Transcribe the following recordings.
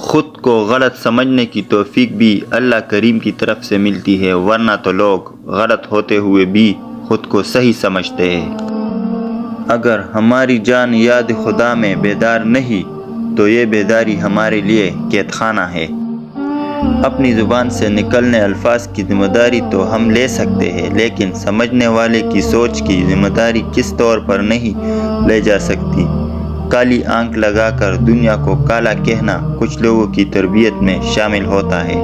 خود کو غلط سمجھنے کی توفیق بھی اللہ کریم کی طرف سے ملتی ہے، ورنہ تو لوگ غلط ہوتے ہوئے بھی خود کو صحیح سمجھتے ہیں۔ اگر ہماری جان یاد خدا میں بیدار نہیں تو یہ بیداری ہمارے لیے قید خانہ ہے۔ اپنی زبان سے نکلنے الفاظ کی ذمہ داری تو ہم لے سکتے ہیں، لیکن سمجھنے والے کی سوچ کی ذمہ داری کس طور پر نہیں لے جا سکتی۔ کالی آنکھ لگا کر دنیا کو کالا کہنا کچھ لوگوں کی تربیت میں شامل ہوتا ہے۔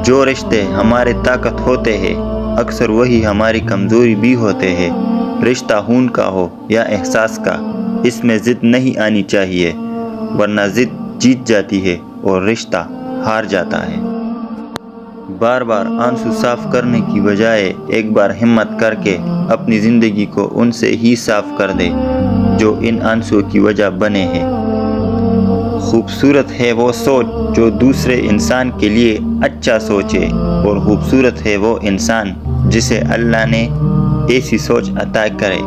جو رشتے ہمارے طاقت ہوتے ہیں اکثر وہی ہماری کمزوری بھی ہوتے ہیں۔ رشتہ خون کا ہو یا احساس کا، اس میں ضد نہیں آنی چاہیے، ورنہ ضد جیت جاتی ہے اور رشتہ ہار جاتا ہے۔ بار بار آنسو صاف کرنے کی بجائے ایک بار ہمت کر کے اپنی زندگی کو ان سے ہی صاف کر دے جو ان آنسو کی وجہ بنے ہیں۔ خوبصورت ہے وہ سوچ جو دوسرے انسان کے لیے اچھا سوچے، اور خوبصورت ہے وہ انسان جسے اللہ نے ایسی سوچ عطا کرے۔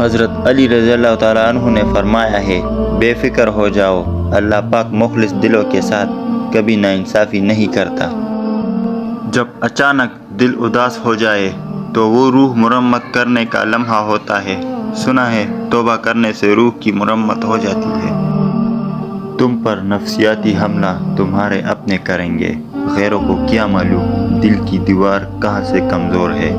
حضرت علی رضی اللہ تعالیٰ عنہ نے فرمایا ہے، بے فکر ہو جاؤ، اللہ پاک مخلص دلوں کے ساتھ کبھی ناانصافی نہیں کرتا۔ جب اچانک دل اداس ہو جائے تو وہ روح مرمت کرنے کا لمحہ ہوتا ہے۔ سنا ہے توبہ کرنے سے روح کی مرمت ہو جاتی ہے۔ تم پر نفسیاتی حملہ تمہارے اپنے کریں گے، غیروں کو کیا معلوم دل کی دیوار کہاں سے کمزور ہے۔